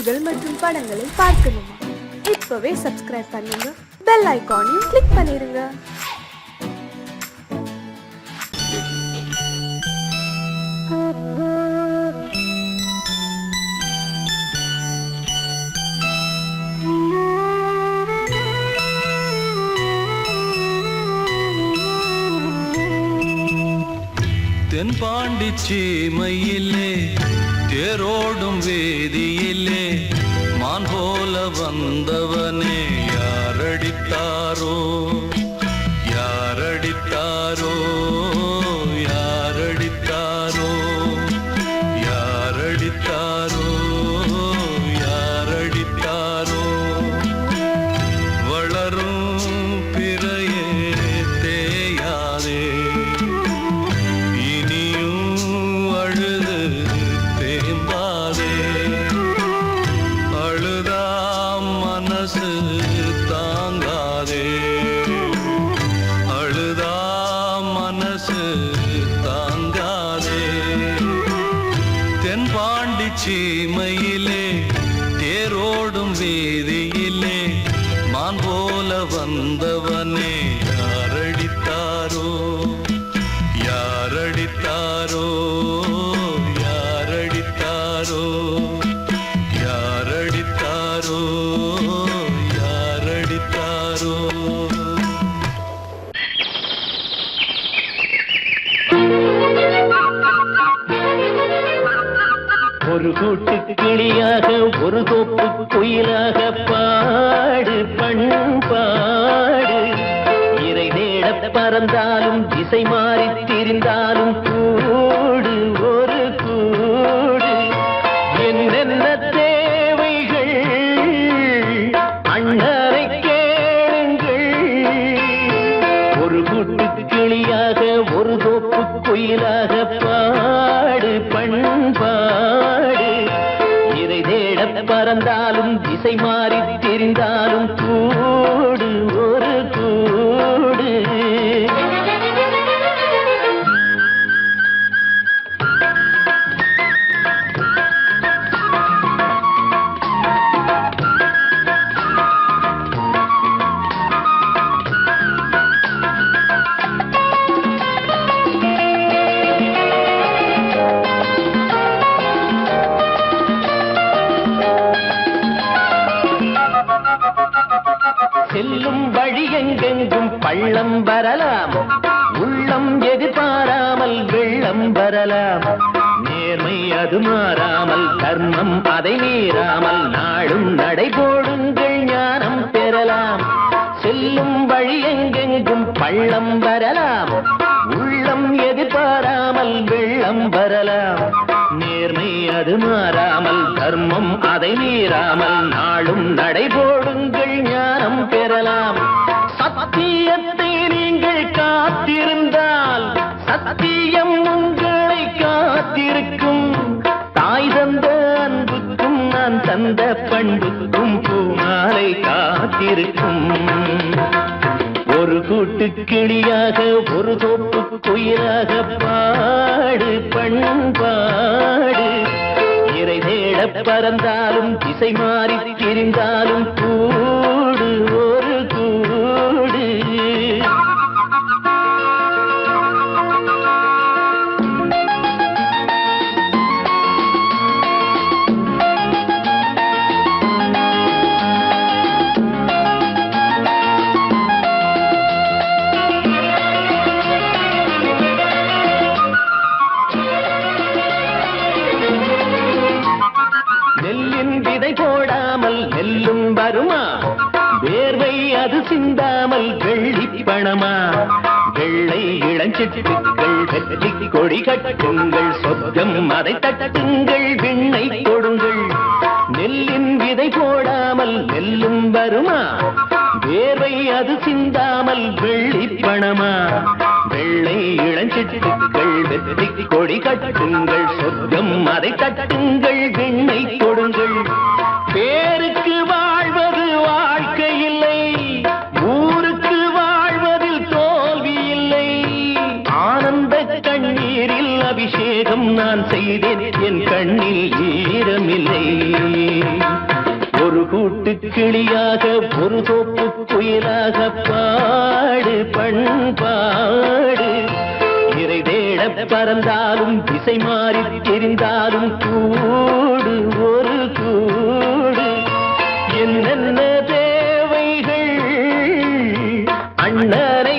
செய்திகள் மற்றும் படங்களை பார்க்கணுமா? இப்பவே சப்ஸ்கிரைப் பண்ணுங்க, பெல் ஐகானையும் கிளிக் பண்ணிருங்க. தென்பாண்டி சீமையிலே தேரோடும் வேதியிலே மான் போல வந்தவனே யாரடித்தாரோ யாரடித்தாரோ யாரடித்தாரோ யாரடித்தாரோ யாரடித்தாரோ வளரும் பிறையே தேயாதே தாங்காதே அழுதா மனசு தாங்காதே தென்பாண்டி சீமையிலே தேரோடும் வீதியிலே மான் போல வந்தவனே யாரடித்தாரோ யாரடித்தாரோ யாரடித்தாரோ யாரடித்தாரோ ஒரு கூட்டு கிளியாக ஒரு தோப்பு குயிலாக பாடு பண்பாடு இறை தேட பறந்தாலும் திசை மாறி திரிந்தாலும் கூடு ஒரு கூடு என்னென்ன தேவைகள் அண்ணரை கேளுங்கள் ஒரு கூட்டு கிளியாக ஒரு தோப்பு குயிலாக பாடு பண்பாடு இதை தேட பறந்தாலும் திசை மாறி தெரிந்தாலும் கூடு ஒரு கூடு செல்லும் வழி எங்கெங்கும் பள்ளம் வரலாம், உள்ளம் எதிர்பாராமல் வெள்ளம் வரலாம். நேர்மை அது மாறாமல், தர்மம் அதை மீறாமல், நாளும் நடைபோடுங்கள் ஞானம் பெறலாம். செல்லும் வழி எங்கெங்கும் பள்ளம் வரலாம், உள்ளம் எதிர்பாராமல் வெள்ளம் வரலாம். நேர்மை அது மாறாமல், தர்மம் அதை மீறாமல், நாளும் நடைபோடுங்கள் ஞானம் பெறலாம். சத்தியத்தை நீங்கள் காத்திருந்தால் சத்தியம் உங்களை காத்திருக்கும். தாய் தந்த அன்புக்கும் நான் தந்த பண்புக்கும் பூமாலை காத்திருக்கும். ஒரு கூட்டு கிளியாக ஒரு தோப்பு குயிலாக பாடு பண்பாடு இறை தேட பறந்தாலும் திசை மாறி திரிந்தாலும் கூடு ஒரு கூடு. நெல்லின் விதை போடாமல் நெல்லும் வருமா? வேர்வை அது சிந்தாமல் வெள்ளி பணமா? வெள்ளை இளஞ்சிட்டுக்கள் வெற்றி கொடி கட்டுங்கள், சொர்க்கம் அதை தட்டுங்கள், விண்ணை கொடுங்கள். நெல்லின் விதை போடாமல் நெல்லும் வருமா? வேர்வை அது சிந்தாமல் வெள்ளி பணமா? வெள்ளை இளஞ்சிட்டுக்கள் வெற்றி கொடி கட்டுங்கள், சொர்க்கம் அதை தட்டுங்கள், விண்ணை கொடுங்கள். பேருக்கு வாழ்வது வாழ்க்கை இல்லை, ஊருக்கு வாழ்வதில் தோல்வி இல்லை. ஆனந்த கண்ணீரில் அபிஷேகம் நான் செய்தேன், என் கண்ணில் ஈரமில்லை. ஒரு கூட்டு கிளியாக ஒரு தோப்பு குயிலாக பாடு பண்பாடு இறை தேட பறந்தாலும் திசை மாறி தெரிந்தாலும் கூடு ஒரு கூடு என்னென்ன தேவைகள் அண்ணனை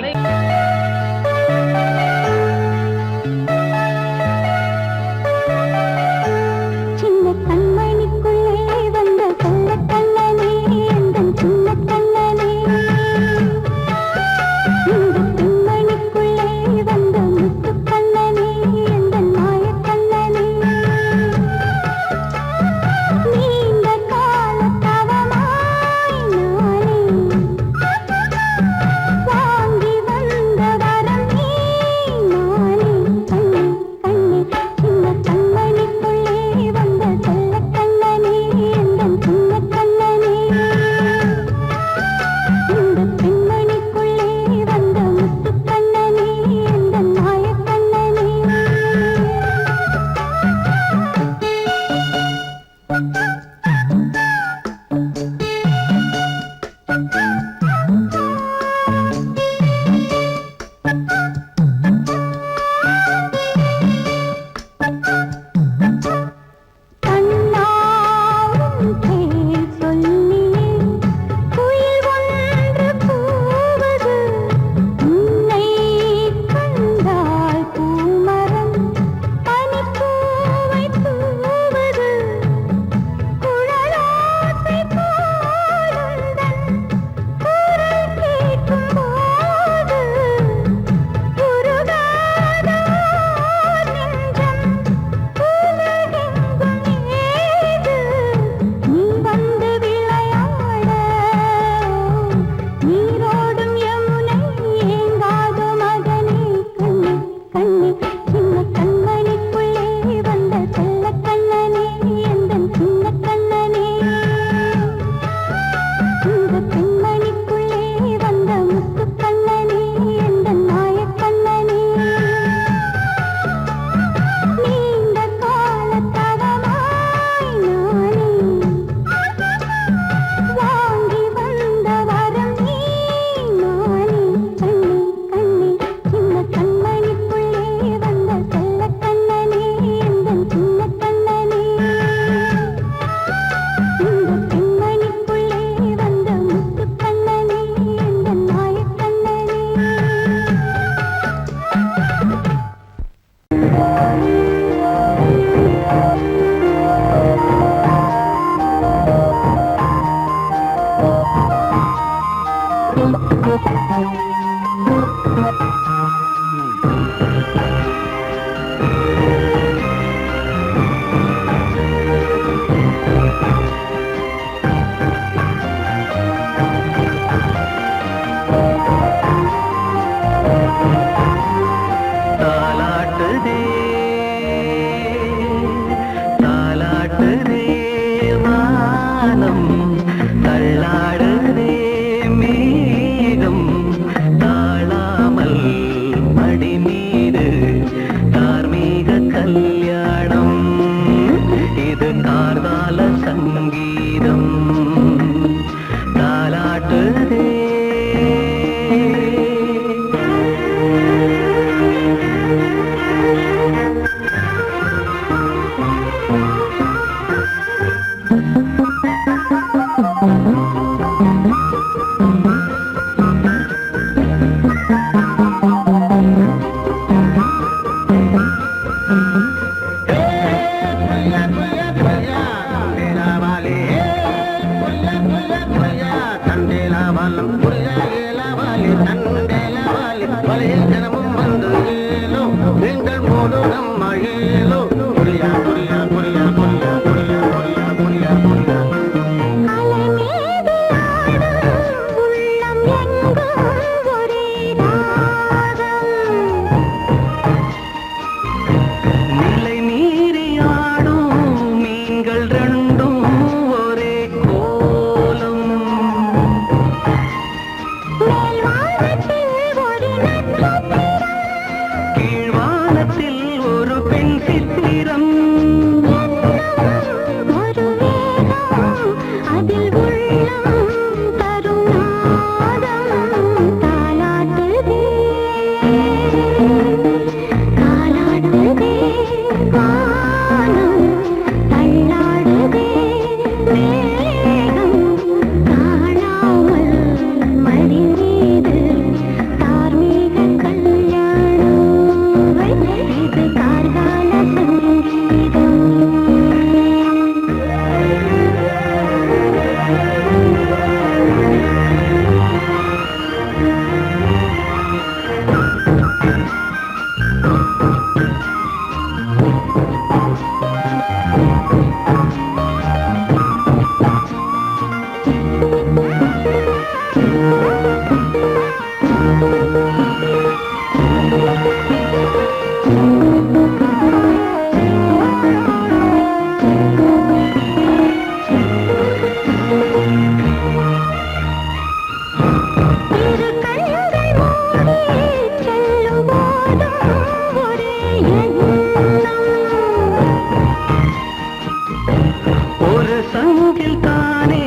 சங்கில் தானே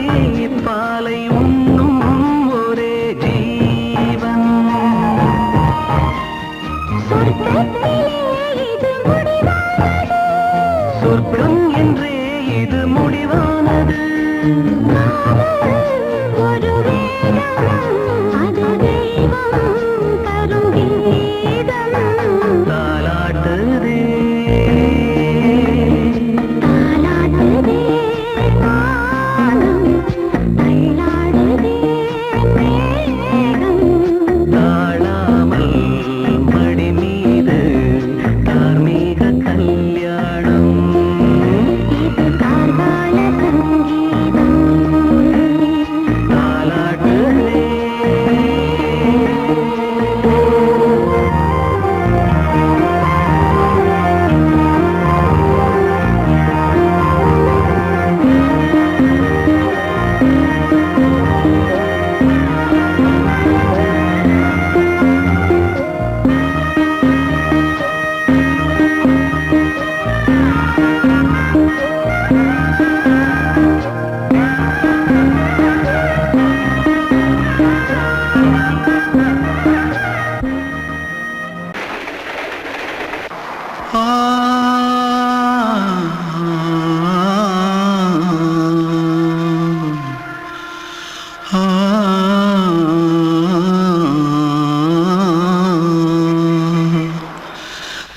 பாலை உண்ணும் ஒரே ஜீவன். சொர்க்கம் என்றே இது முடிவானது. தாலாட்டுதே தாழாமல் மடி மீது தார்மீக கல்யாணம். தாலாட்டுதே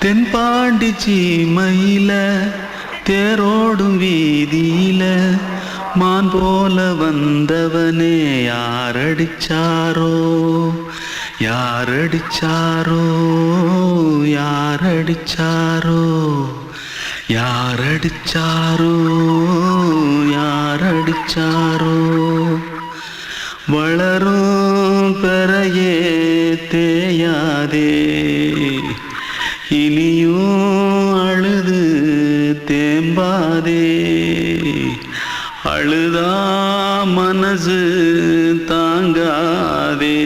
தென்பாண்டி சீமையில தேரோடும் வீதியில மான் போல வந்தவனே யாரடிச்சாரோ யாரடிச்சாரோ யாரடிச்சாரோ யாரடிச்சாரோ யாரடிச்சாரோ. வளரும் பெறையே தேயாதே இனியும் அழுது தேம்பாதே. அழுதா மனசு தாங்காதே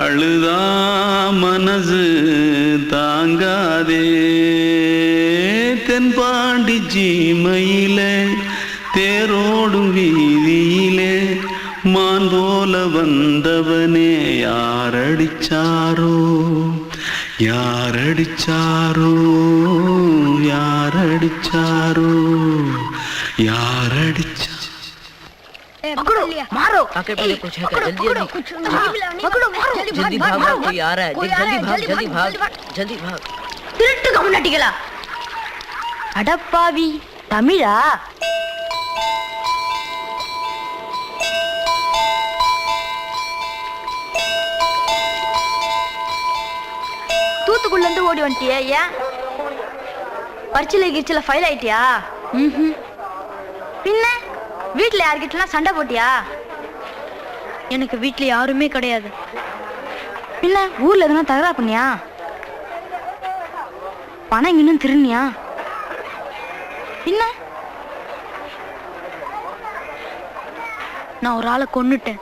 அழுதா மனசு தாங்காதே. தென்பாண்டி சீமையிலே தேரோடும் வீதியிலே மான் போல வந்தவனே யாரடிச்சாரோ யாரடிச்சாரோ யாரடிச்சாரோ யாரடிச்சா. पकड़ो मारो आके पहले कुछ है क्या? जल्दी जल्दी पकड़ो मारो जल्दी भाग, कोई आ रहा है, जल्दी भाग जल्दी भाग. திருட்டு கம்முனட்டிகளா அடப்பாவி தமிழா. தூத்துக்குள்ள இருந்து ஓடி வந்துட்டியா? ஏன் பரிச்சையில கிரிச்சில ஃபைல் ஆயிட்டியா? பின்ன வீட்டுல யார்கிட்டலாம் சண்டை போட்டியா? எனக்கு வீட்டுல யாருமே கிடையாது. பின்ன ஊர்ல எதுனா தகராறு பண்ணியா? பணம் இன்னும் திருநியா? பின்ன நான் ஒரு ஆளை கொன்னுட்டேன்.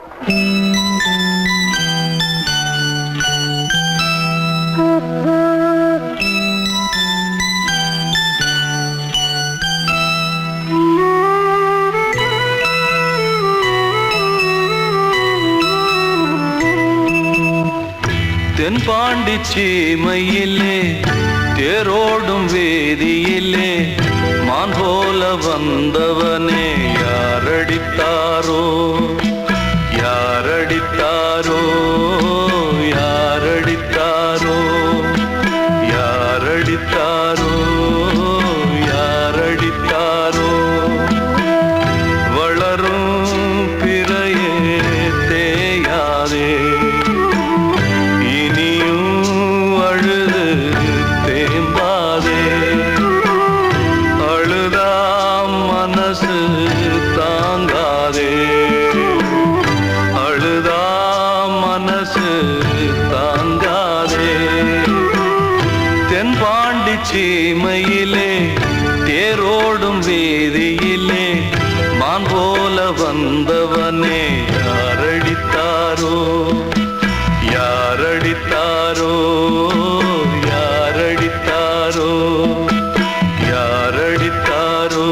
தென்பாண்டி சீமையிலே தேரோடும் வேதியிலே மான் போல வந்தவனே யாரடித்தாரோ யாரடித்தாரோ யாரடித்தாரோ யாரடித்தாரோ யாரடித்தாரோ. வளரும் பிறையே தேயாதே சீமையிலே தேரோடும் வேதியிலே மான் போல வந்தவனே யாரடித்தாரோ யாரடித்தாரோ யாரடித்தாரோ யாரடித்தாரோ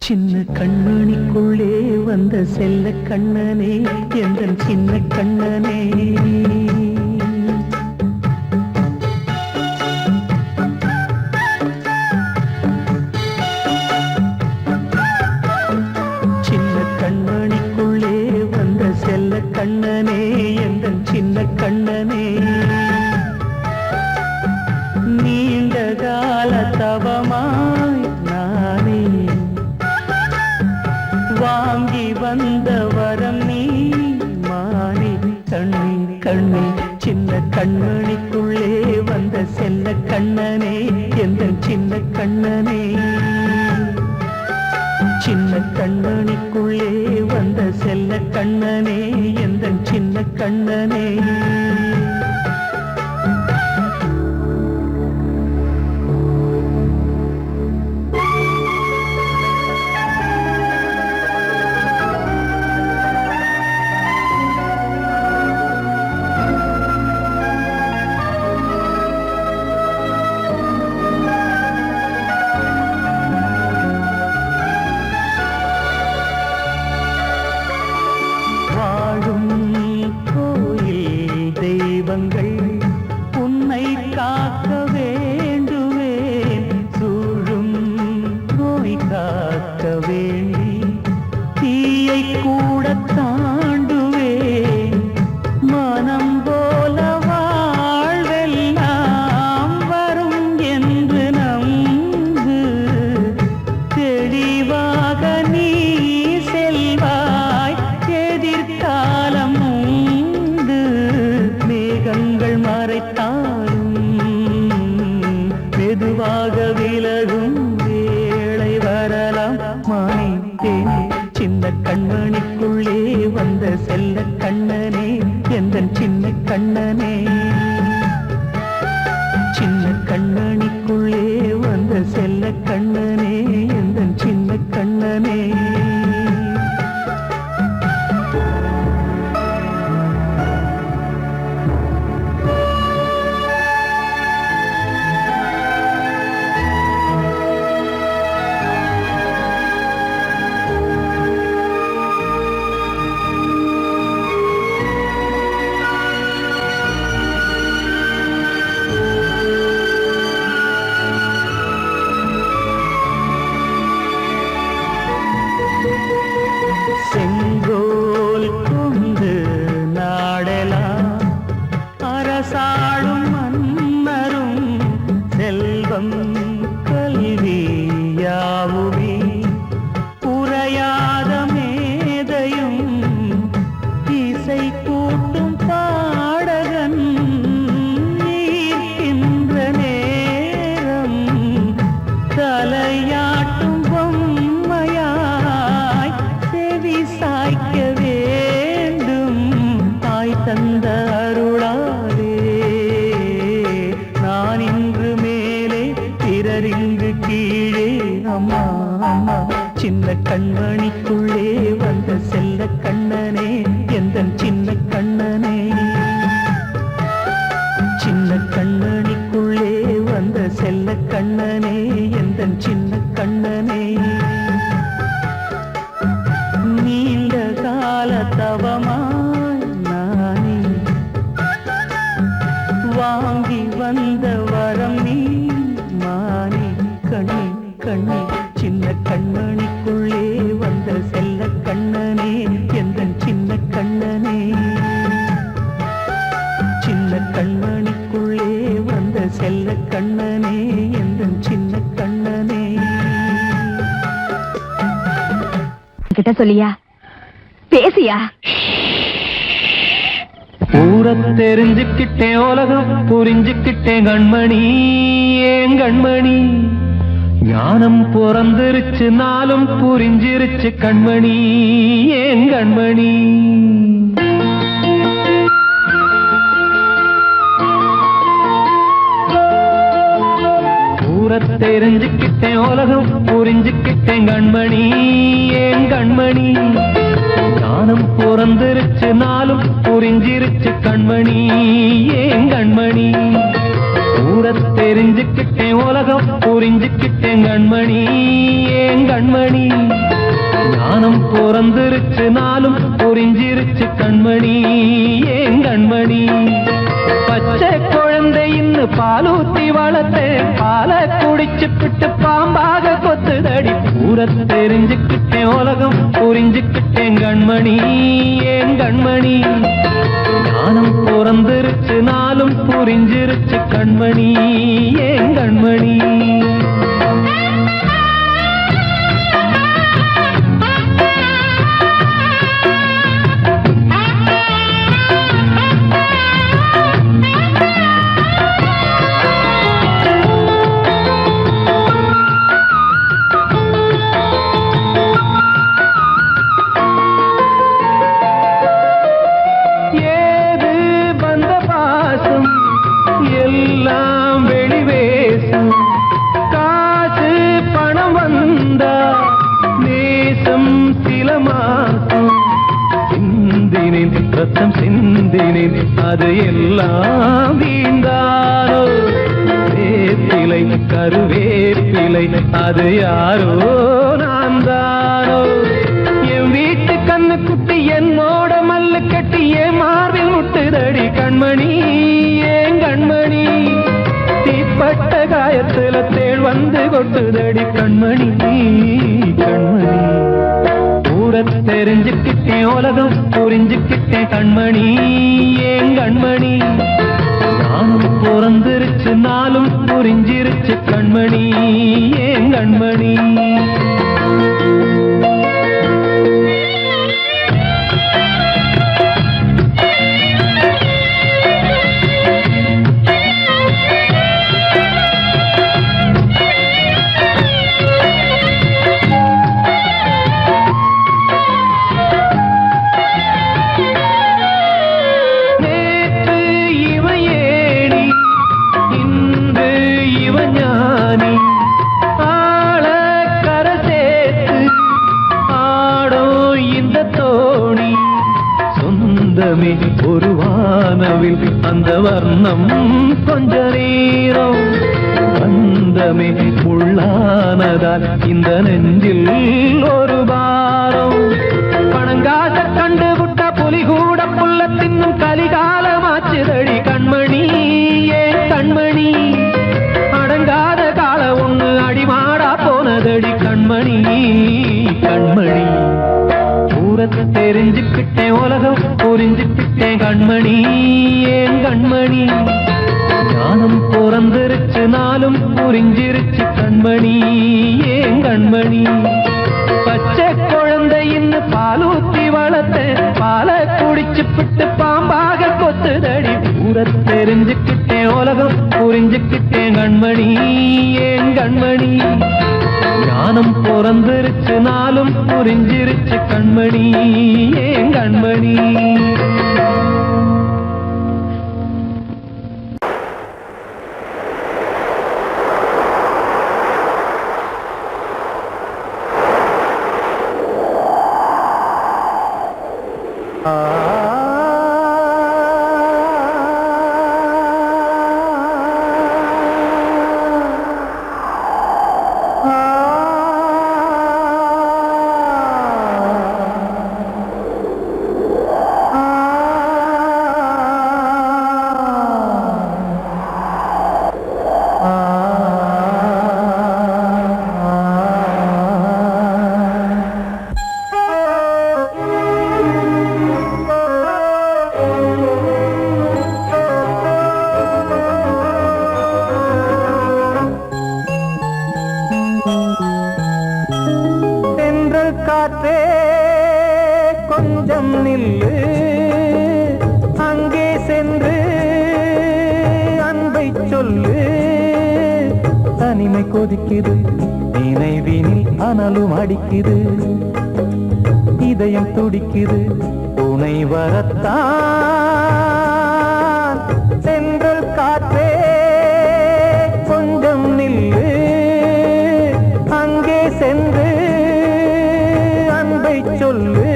சின்ன கண்மணிக்குள்ளே வந்த செல்ல கண்ணனே எந்தன் சின்ன கண்ணனே சின்ன கண்மணிக்குள்ளே வந்த செல்ல கண்ணனே எந்தன் சின்ன கண்ணனே நீண்ட கால தவமாய் நானே வாங்கி வந்த வரம் நீ மானே கண்ணே கண்ணே சின்ன கண்மணிக்குள்ளே வந்த செல்ல கண்ணனே எந்தன் சின்ன கண்ணனே சின்ன கண்மணிக்குள்ளே வந்த செல்ல கண்ணனே எந்தன் சின்ன கண்ணனே உன்னை காக்க வேண்டுவேன் சூழும் நோய் காக்க வேண்டி தீயை கூட தாண்டுவேன் மனம் போல வாழ்வெல்லாம் வரும் என்று நம்பு தெளிவாக நீ செல்வாய் எதிர்காலம் மேகங்கள் மறைத்தாலும் மெதுவாக விலகும் வேளை வரலாம் மானே சின்ன கண்மணிக்குள்ளே வந்த செல்ல கண்ணனே எந்தன் சின்ன கண்ணனே சின்ன கண்மணிக்குள்ளே வந்த செல்ல கண்ணனே எந்தன் சின்ன கண்ணனே செங்கோல் கொண்டு நாடலாம் அரசாளும் மன்னரும் செல்வம் கல்வி யாவுமே உரையாத மேதையும் இசை கூட்டும் பாடகன் ஈர்க்கின்ற நேரம் தலையாட்டும் பொம்மையாய் செவி சாய்க்க வேண்டும் தாய் தந்த அருளாலே நான் இன்று மேலே பிறரிங்கு கீழே அம்மா அம்மா சின்ன கண்மணிக்குள்ளே வந்த செல்ல கண்ணனே எந்தன் சின்ன கண்ணனே சின்ன கண்மணிக்குள்ளே வந்த செல்ல கண்ணனே எந்தன் சின்ன கண்ணனே நீண்ட கால தவமாய் நானே வாங்கி வந்த வரம் நீ மானே கண்ணே கண்ணே சின்ன கண்மணிக்குள்ளே வந்த செல்ல கண்ணனே எந்தன் சின்ன கண்ணனே சின்ன கண்மணிக்குள்ளே வந்த செல்ல கண்ணனே எந்தன் சின்ன கண்ணனே கிட்ட சொல்லியா பேசியா ஊரை தெரிஞ்சுக்கிட்டேன் உலகம் புரிஞ்சுக்கிட்டேன் கண்மணி ஏன் கண்மணி ஞானம் பிறந்திருச்சு நாளும் புரிஞ்சிருச்சு கண்மணி ஏன் கண்மணி ஊரை தெரிஞ்சுக்கிட்டேன் உலகம் புரிஞ்சுக்கிட்டேன் கண்மணி ஏன் கண்மணி ஞானம் பிறந்திருச்சு நாளும் புரிஞ்சிருச்சு கண்மணி ஏன் கண்மணி ஊரத் தெரிஞ்சுக்கிட்டேன் உலகம் புரிஞ்சுக்கிட்டேன் கண்மணி ஏன் கண்மணி ஞானம் பிறந்திருச்சு நாளும் புரிஞ்சிருச்சு கண்மணி ஏன் கண்மணி பச்சை குழந்தை இன்னும் பாலூத்தி வளர்த்தேன் பாலை குடிச்சு பிட்டு பாம்பாக கொத்துதடி ஊரத் தெரிஞ்சுக்கிட்டேன் உலகம் புரிஞ்சுக்கிட்டேன் கண்மணி ஏன் கண்மணி ஞானம் பிறந்திருச்சு நாளும் புரிஞ்சிருச்சு கண்மணி ஏன் கண்மணி எல்லாம் வெளிவேசம் காசு பணம் வந்தா நேசம் சில மாசம் சிந்தினேன் ரத்தம் சிந்தினேன் அது எல்லாம் வீண்டாரோ வேப்பிலை கருவேப்பிலை அது யாரோ நான் தானோ என் வீட்டு கண்ணு குட்டி என்னோட மல்லு கட்டி என் மார்பில் முட்டுதடி கண்மணி ஏன் கண்மணி தீப்பட்ட காயத்துல தேள் வந்து கொட்டுதடி கண்மணி கண்மணி ஊரத் தெரிஞ்சுக்கிட்டேன் உலகம் புரிஞ்சுக்கிட்டேன் கண்மணி ஏன் கண்மணி நானும் பிறந்திருச்சு நாளும் புரிஞ்சிருச்சு கண்மணி ஏன் கண்மணி ஒரு வானவில் அந்த வர்ணம் கொஞ்ச நேரம் வந்தமே முள்ளானதால் இந்த நெஞ்சில் ஒரு பாரம் பணங்காச கண்டு விட்ட புலி கூட புல்ல தின்னும் கலிகாலமாச்சுதடி கண்மணி ஏன் கண்மணி அடங்காத கால ஒண்ணு அடிமாடா போனதடி கண்மணி கண்மணி ஊரத் தெரிஞ்சுக்கிட்டேன் உலகம் புரிஞ்சுக்கிட்டேன் கண்மணி ஏன் கண்மணி ஞானம் பிறந்திருச்சு நாளும் புரிஞ்சிருச்சு கண்மணி ஏன் கண்மணி பச்சை குழந்தை இன்னும் பாலூத்தி வளர்த்தேன் பாலை குடிச்சு பிட்டு பாம்பாக கொத்துதடி ஊரத் தெரிஞ்சுக்கிட்டேன் உலகம் புரிஞ்சுக்கிட்டேன் கண்மணி ஏன் கண்மணி ஞானம் பிறந்திருச்சு நாளும் புரிஞ்சிருச்சு கண்மணி ஏன் கண்மணி காற்றே கொஞ்சம் நில்லு, அங்கே சென்று அன்பை சொல்லு. தனிமை கொதிக்குது, நினைவினில் அனலும் அடிக்குது, இதயம் துடிக்குது துணை வரத்தான். சென்றல் காற்றே கொஞ்சம் நில்லு, அங்கே சென்று அன்பை சொல்லு.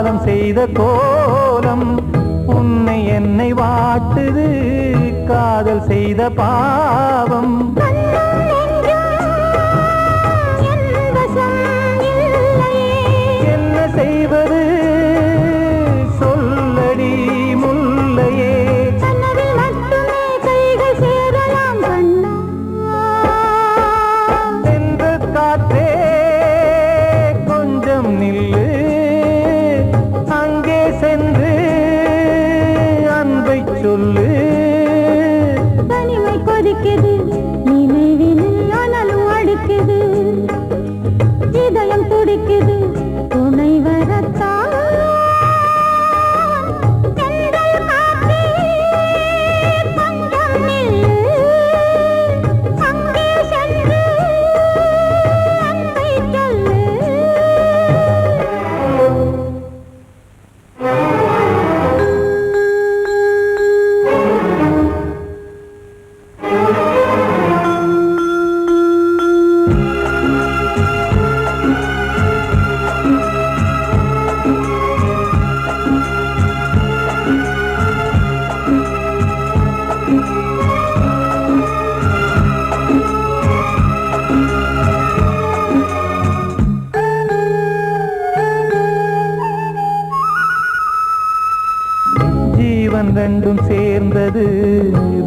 காலம் செய்த கோலம் உன்னை என்னை வாட்டுது காதல் செய்த பாவம் என்ன செய்வது சொல்லடி முல்லையே சென்று காற்றே கொஞ்சம் நில்லு அங்கே சென்று அன்பை சொல்லு தனிமை கொதிக்குது நினைவினில் அனலும் அடிக்குது இதயம் துடிக்குது துணை வரத்தான் தென்றல் காற்றே கொஞ்சம் நில்லு அங்கே சென்று அன்பை சொல்லு ஜீவன் ரெண்டும் சேர்ந்தது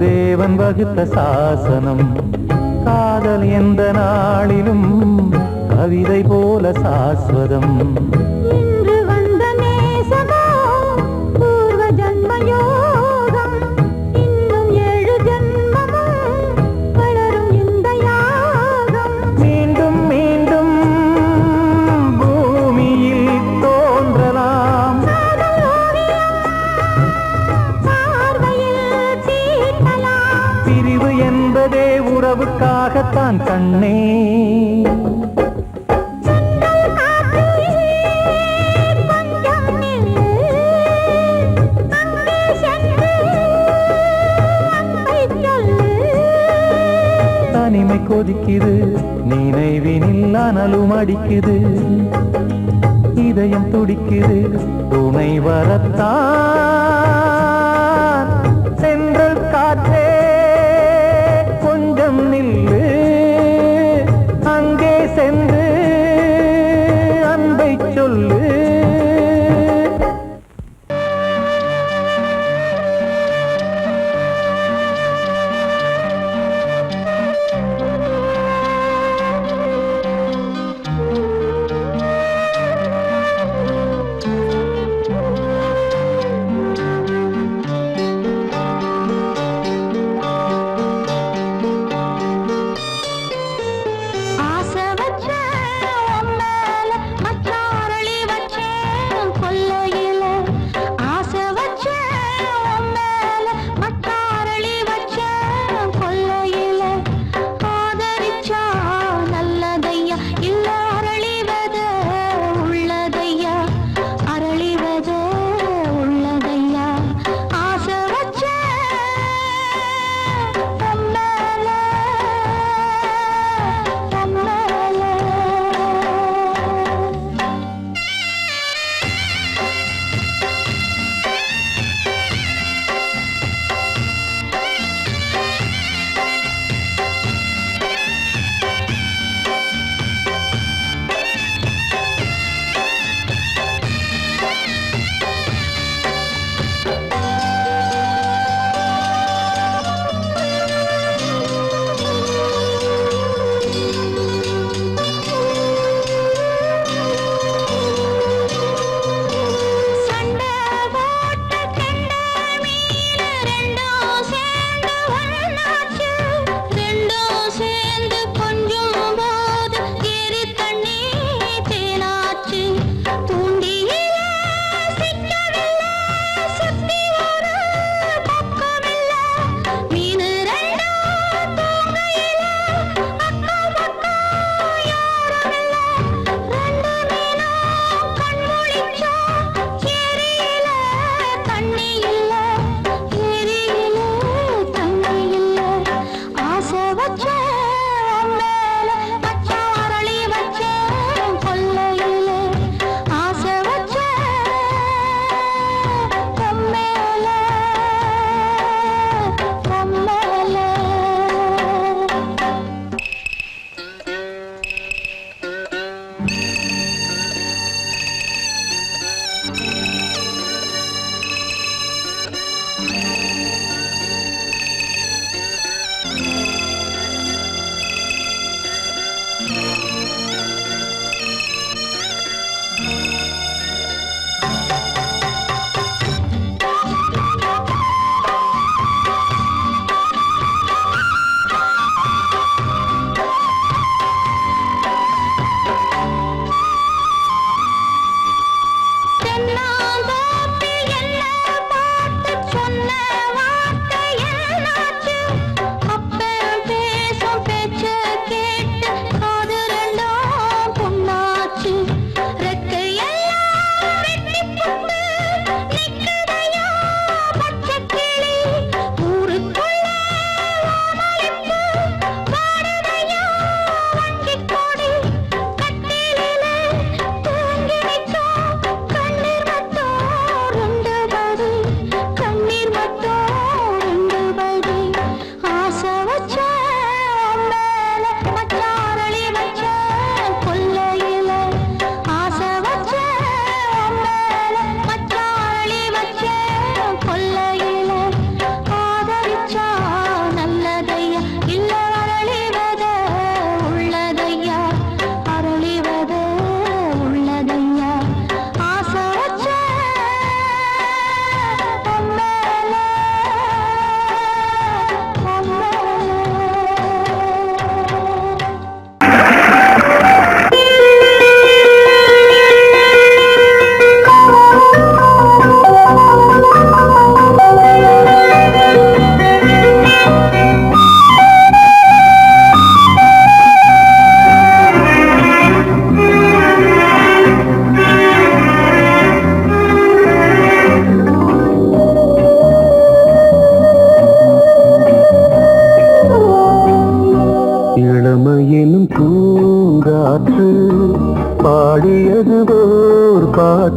தேவன் வகுத்த சாசனம் காதல் எந்த நாளிலும் கவிதை போல சாஸ்வதம் இன்று வந்த நேசமோ பூர்வ ஜன்ம யோகம் இன்னும் 7 ஜன்மமும் வளரும் இந்த யாகம் மீண்டும் மீண்டும் பூமியில் தோன்றலாம் பார்வையில் தீட்டலாம் பிரிவு என்பதே உறவுக்காகத்தான் கண்ணே தென்றல் காற்றே கொஞ்சம் நில்லு அங்கே சென்று அன்பை சொல்லு தனிமை கொதிக்குது நினைவினில் அனலும் அடிக்குது இதயம் துடிக்குது துணை வரத்தான் சென்றல் காற்றே கொஞ்சம் நில்லு அங்கே சென்று அன்பை சொல்லு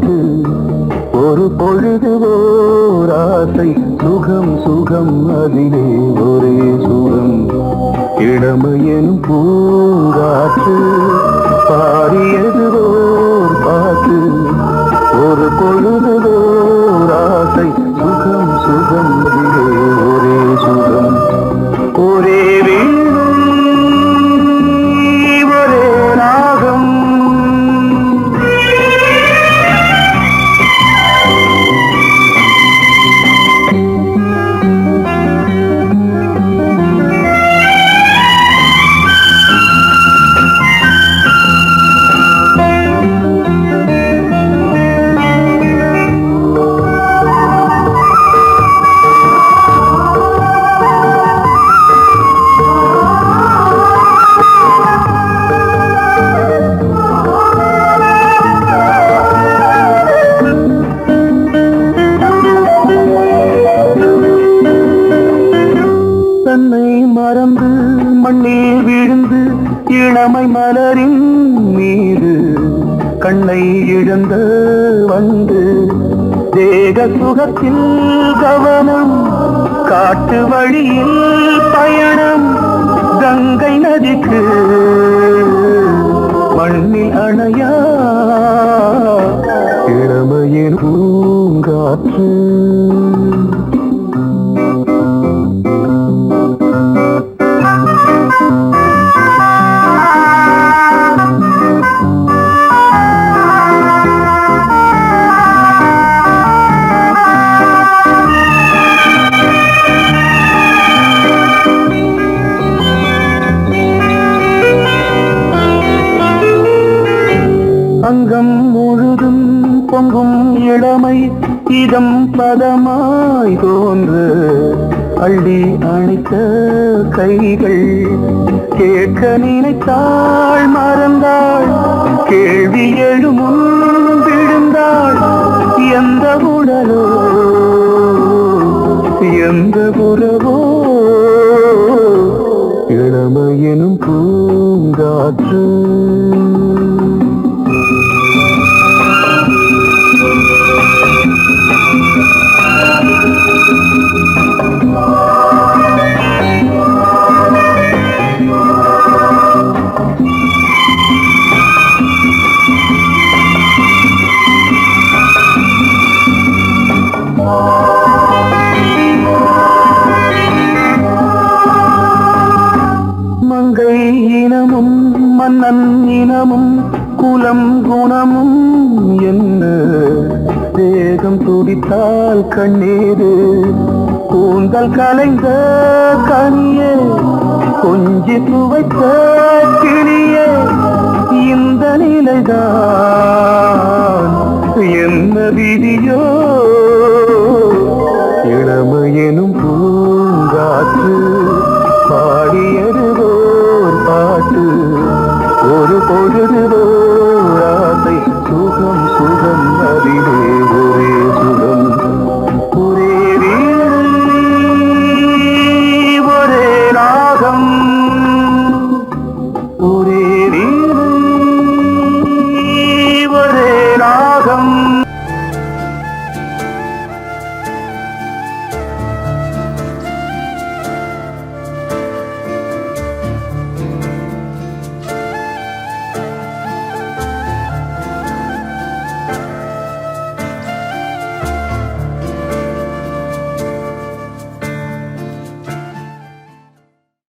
பாட்டு ஒரு பொழுது ஓர் ஆசை சுகம் சுகம் அதிலே ஒரே சுகம் இளமையெனும் பூங்காற்று பாடியது ஓர் பாட்டு ஒரு பொழுது ஓர் ஆசை சுகம் சுகம் அதிலே ஒரே சுகம் ஒரே வீணை ஒரே ராகம் தன்னை மறந்து மண்ணில் விழுந்து இளமை மலரின் மீது கண்ணை இழந்த வந்து தேக சுகத்தில் கவனம் காட்டு வழியில் பயணம் கங்கை நதிக்கு மண்ணில் அணையா இளமையின் பூங்காற்று அங்கம் முழுதும் பொங்கும் இளமை இதம் பதமாய் தோன்று அள்ளி அணைத்த கைகள் கேட்க நினைத்தாள் மறந்தாள் கேள்வி எழுமுன் விழுந்தாள் எந்த உடலோ எந்த உறவோ இளமையெனும் பூங்காற்று மங்கை இனமும் மன்னன் இனமும் குலம் குணமும் என்ன தேகம் துடித்தால் கண்ணீரு கூந்தல் கலைந்த கனியே கொஞ்சி துவைத்த கிளியே இந்த நிலைதான் என்ன விதியோ இளமையெனும் பூங்காற்று பாடியது ஓர் பாட்டு ஒரு பொழுது